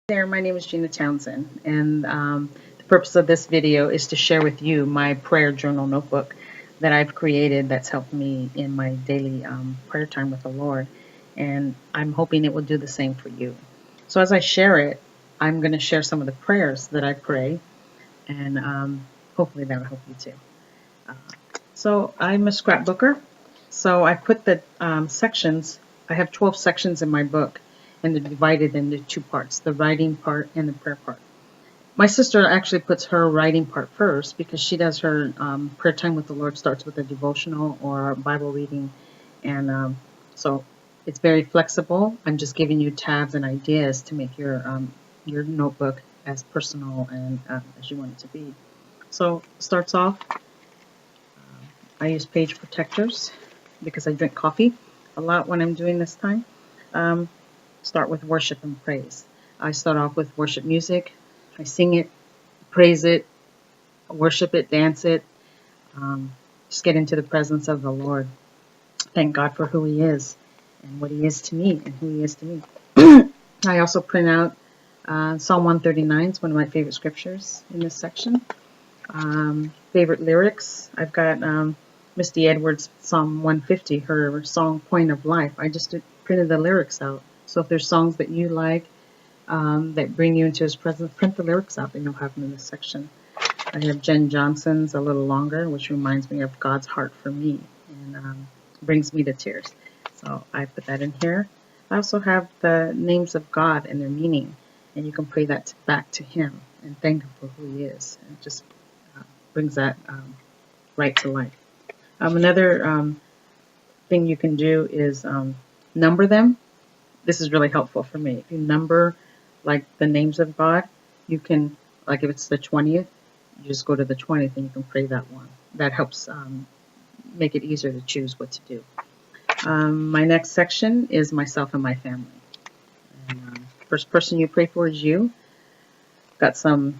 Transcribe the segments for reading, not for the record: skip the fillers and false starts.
There, my name is Gina Townsend, and the purpose of this video is to share with you my prayer journal notebook that I've created that's helped me in my daily prayer time with the Lord, and I'm hoping it will do the same for you. So as I share it, I'm going to share some of the prayers that I pray, and hopefully that will help you too. Uh, so I'm a scrapbooker, so I put the sections. I have 12 sections in my book, and they're divided into two parts, the writing part and the prayer part. My sister actually puts her writing part first because she does her prayer time with the Lord starts with a devotional or a Bible reading. And so it's very flexible. I'm just giving you tabs and ideas to make your notebook as personal and as you want it to be. So starts off, I use page protectors because I drink coffee a lot when I'm doing this time. Um, Start with worship and praise. I start off with worship music. I sing it, praise it, worship it, dance it. Um, just get into the presence of the Lord. Thank God for who He is and what He is to me and who He is to me. I also print out Psalm 139 is one of my favorite scriptures in this section. Favorite lyrics. I've got Misty Edwards' Psalm 150, her song Point of Life. I just printed the lyrics out. So if there's songs that you like that bring you into His presence, print the lyrics out and you'll have them in this section. I have Jen Johnson's A Little Longer, which reminds me of God's heart for me and brings me to tears. So I put that in here. I also have the names of God and their meaning, and you can pray that back to Him and thank Him for who He is. It just brings that right to life. Another thing you can do is number them. This is really helpful for me. If you number like the names of God, you can, like if it's the 20th, you just go to the 20th and you can pray that one. That helps make it easier to choose what to do. My next section is myself and my family. And first person you pray for is you. Got some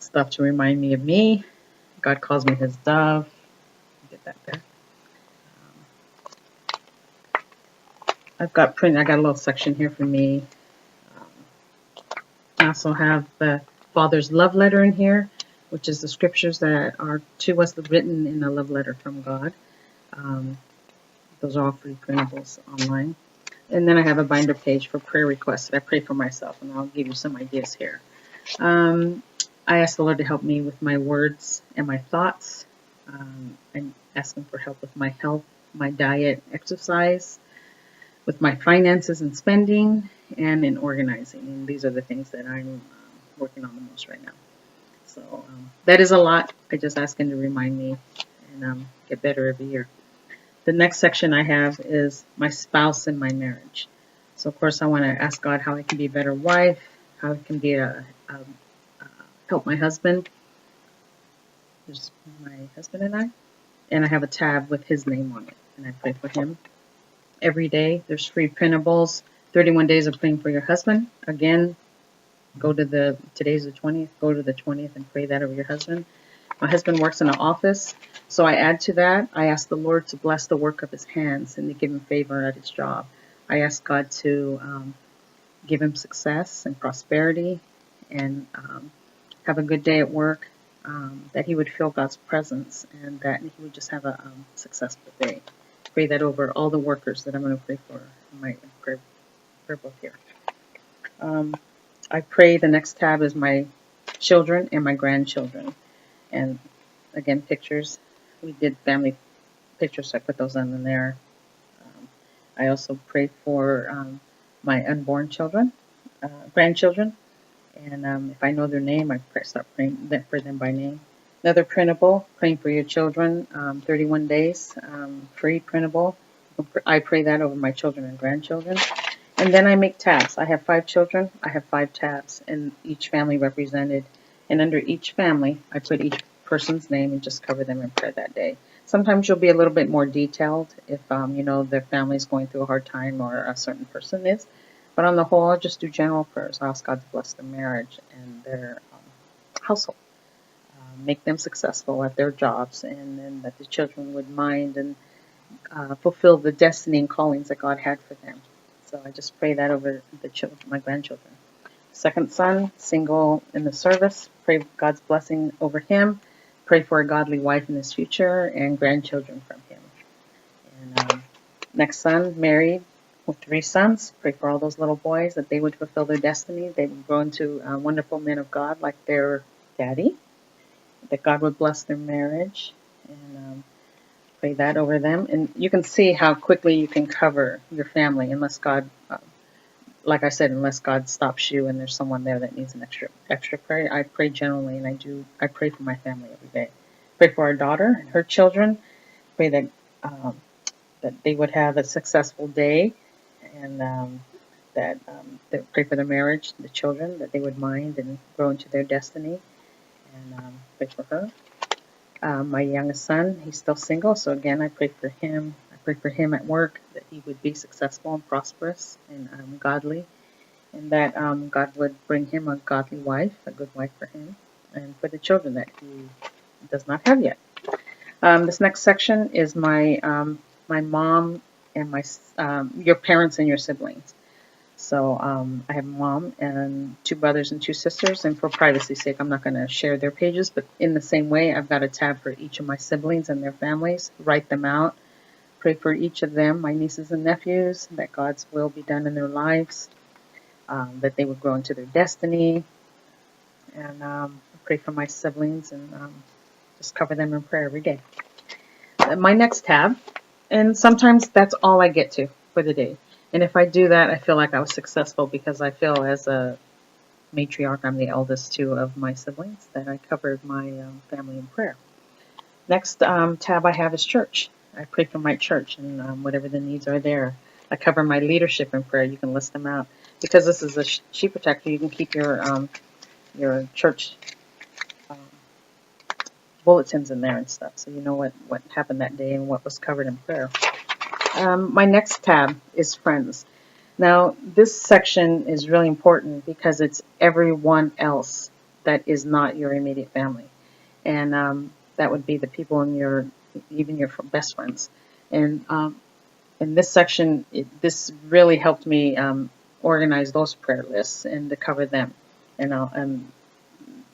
stuff to remind me of me. God calls me His dove. Get that there. I got a little section here for me. I also have the Father's love letter in here, which is the scriptures that are to us written in a love letter from God. Um, those are all free printables online. And then I have a binder page for prayer requests that I pray for myself, and I'll give you some ideas here. I ask the Lord to help me with my words and my thoughts. I'm asking for help with my health, my diet, exercise, with my finances and spending, and in organizing. And these are the things that I'm working on the most right now. So that is a lot. I just ask Him to remind me and get better every year. The next section I have is my spouse and my marriage. So of course I want to ask God how I can be a better wife, how I can be help my husband. There's my husband and I have a tab with his name on it, and I pray for him every day. There's free printables. 31 days of praying for your husband. Again, today's the 20th. Go to the 20th and pray that over your husband. My husband works in an office, so I add to that. I ask the Lord to bless the work of his hands and to give him favor at his job. I ask God to give him success and prosperity and have a good day at work, that he would feel God's presence and that he would just have a successful day. Pray that over all the workers that I'm going to pray for in my prayer book here. I pray the next tab is my children and my grandchildren. And again, pictures. We did family pictures, so I put those in there. I also pray for my unborn grandchildren. And if I know their name, I start praying for them by name. Another printable, praying for your children, 31 days, free printable. I pray that over my children and grandchildren. And then I make tabs. I have 5 children. I have 5 tabs, and each family represented. And under each family, I put each person's name and just cover them in prayer that day. Sometimes you'll be a little bit more detailed if you know their family is going through a hard time or a certain person is. But on the whole, I'll just do general prayers. I ask God to bless their marriage and their household. Make them successful at their jobs, and then that the children would mind and fulfill the destiny and callings that God had for them. So I just pray that over the children, my grandchildren. Second son, single in the service. Pray God's blessing over him. Pray for a godly wife in his future and grandchildren from him. And next son, married with 3 sons. Pray for all those little boys that they would fulfill their destiny. They would grow into wonderful men of God like their daddy. That God would bless their marriage. And pray that over them. And you can see how quickly you can cover your family unless God, like I said, unless God stops you and there's someone there that needs an extra prayer. I pray generally, and I pray for my family every day. Pray for our daughter and her children. Pray that that they would have a successful day, and that pray for the marriage, the children, that they would mind and grow into their destiny. And pray for her. My youngest son, he's still single, so again, I pray for him. I pray for him at work, that he would be successful and prosperous and godly, and that God would bring him a godly wife, a good wife for him, and for the children that he does not have yet. This next section is my mom and your parents and your siblings. So I have a mom and 2 brothers and 2 sisters, and for privacy's sake, I'm not going to share their pages, but in the same way, I've got a tab for each of my siblings and their families. Write them out. Pray for each of them, my nieces and nephews, that God's will be done in their lives, that they would grow into their destiny, and pray for my siblings, and just cover them in prayer every day. My next tab, and sometimes that's all I get to for the day. And if I do that, I feel like I was successful because I feel as a matriarch, I'm the eldest 2 of my siblings, that I covered my family in prayer. Next tab I have is church. I pray for my church and whatever the needs are there. I cover my leadership in prayer. You can list them out. Because this is a sheet protector, you can keep your church bulletins in there and stuff, so you know what happened that day and what was covered in prayer. My next tab is friends. Now, this section is really important because it's everyone else that is not your immediate family. And that would be the people in even your best friends. And in this section, this really helped me organize those prayer lists and to cover them. And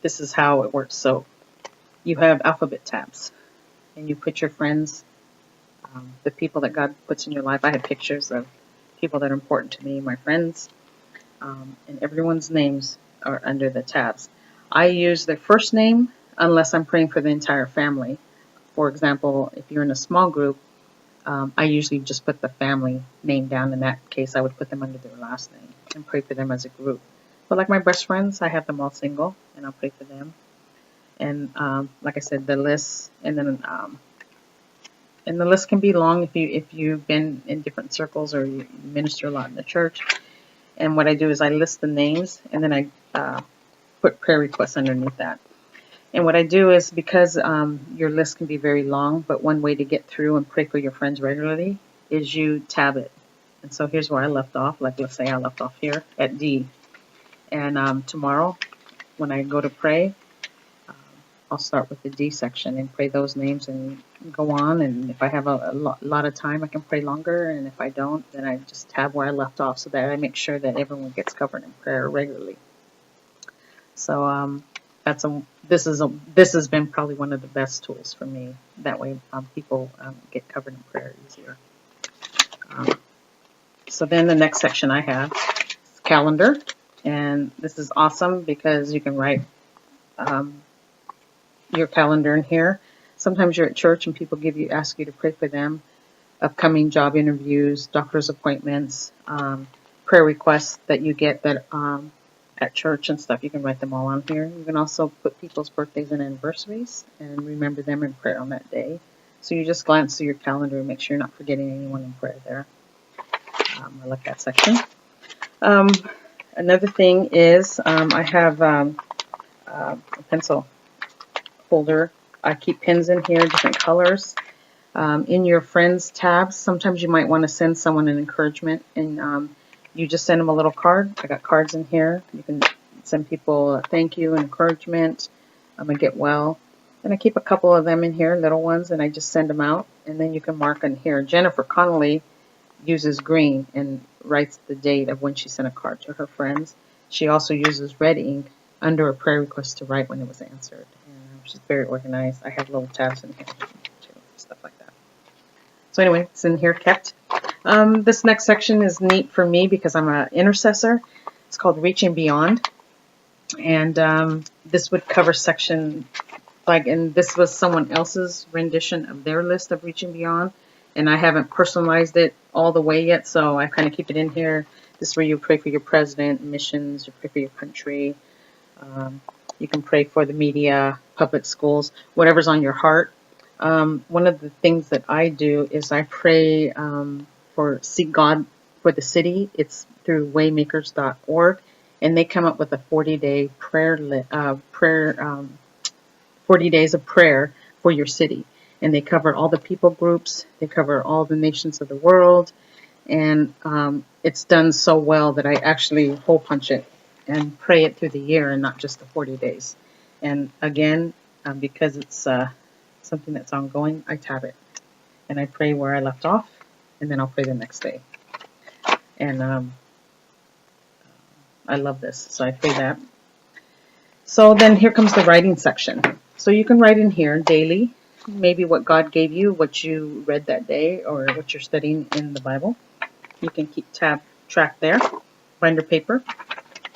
this is how it works. So you have alphabet tabs, and you put your friends, the people that God puts in your life. I have pictures of people that are important to me, my friends, and everyone's names are under the tabs. I use their first name unless I'm praying for the entire family. For example, if you're in a small group, I usually just put the family name down. In that case, I would put them under their last name and pray for them as a group. But like my best friends, I have them all single, and I'll pray for them. And like I said, the list, and the list can be long if you've been in different circles or you minister a lot in the church. And what I do is I list the names, and then I put prayer requests underneath that. And what I do is, because your list can be very long, but one way to get through and pray for your friends regularly is you tab it. And so here's where I left off. Like, let's say I left off here at D. And tomorrow, when I go to pray, I'll start with the D section and pray those names and go on. And if I have a lot of time, I can pray longer. And if I don't, then I just tab where I left off so that I make sure that everyone gets covered in prayer regularly. So this has been probably one of the best tools for me. That way, people get covered in prayer easier. So then the next section I have is calendar, and this is awesome because you can write your calendar in here. Sometimes you're at church and people ask you to pray for them, upcoming job interviews, doctor's appointments, prayer requests that you get that at church and stuff. You can write them all on here. You can also put people's birthdays and anniversaries and remember them in prayer on that day. So you just glance through your calendar and make sure you're not forgetting anyone in prayer there. I like that section. Another thing is I have a pencil holder. I keep pins in here, different colors. In your friends tabs, sometimes you might want to send someone an encouragement, and you just send them a little card. I got cards in here. You can send people a thank you and encouragement. I'm going to get well. And I keep a couple of them in here, little ones, and I just send them out. And then you can mark in here. Jennifer Connolly uses green and writes the date of when she sent a card to her friends. she also uses red ink under a prayer request to write when it was answered. And she's very organized. I have little tabs in here too, stuff like that. So anyway, it's in here kept. This next section is neat for me because I'm an intercessor. It's called Reaching Beyond. And this would cover section, and this was someone else's rendition of their list of Reaching Beyond. And I haven't personalized it all the way yet, so I kind of keep it in here. This is where you pray for your president, missions, you pray for your country. You can pray for the media, public schools, whatever's on your heart. One of the things that I do is I pray for Seek God for the city. It's through waymakers.org, and they come up with a 40-day prayer 40 days of prayer for your city. And they cover all the people groups. They cover all the nations of the world. And it's done so well that I actually hole punch it and pray it through the year and not just the 40 days. And again, because it's something that's ongoing, I tab it. And I pray where I left off, and then I'll pray the next day. And I love this, so I pray that. So then here comes the writing section. So you can write in here daily, maybe what God gave you, what you read that day, or what you're studying in the Bible. You can keep track there, binder paper,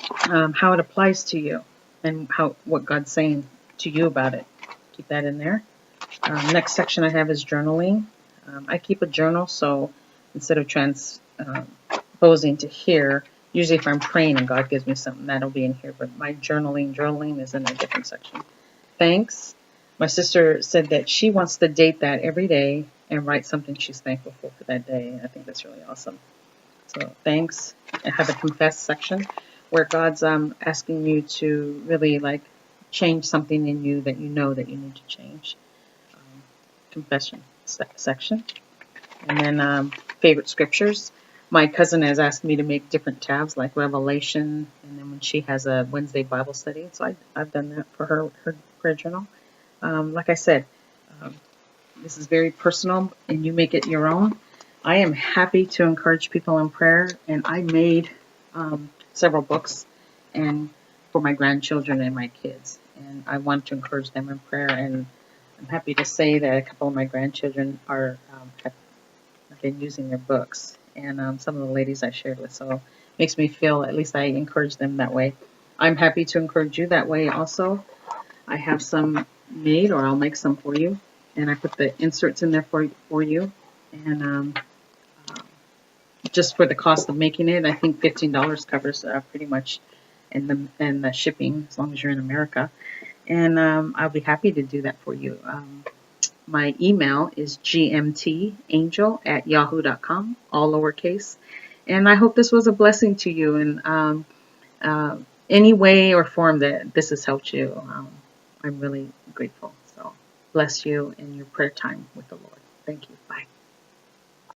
how it applies to you, and what God's saying to you about it. Keep that in there. Next section I have is journaling. I keep a journal, so instead of transposing to here, usually if I'm praying and God gives me something, that'll be in here. But my journaling is in a different section. Thanks. My sister said that she wants to date that every day and write something she's thankful for that day. I think that's really awesome. So thanks. I have a confess section where God's asking you to really change something in you that you know that you need to change. Confession section. And then favorite scriptures. My cousin has asked me to make different tabs like Revelation, and then when she has a Wednesday Bible study, so I've done that for her prayer journal. Like I said, this is very personal, and you make it your own. I am happy to encourage people in prayer, and I made several books and for my grandchildren and my kids, and I want to encourage them in prayer. And I'm happy to say that a couple of my grandchildren have been using their books, and some of the ladies I shared with, so it makes me feel at least I encourage them that way. I'm happy to encourage you that way also. I have some made, or I'll make some for you, and I put the inserts in there for you. And just for the cost of making it, I think $15 covers pretty much in the shipping, as long as you're in America. And I'll be happy to do that for you. My email is gmtangel@yahoo.com, all lowercase. And I hope this was a blessing to you in any way or form that this has helped you. I'm really grateful. So bless you in your prayer time with the Lord. Thank you. Bye.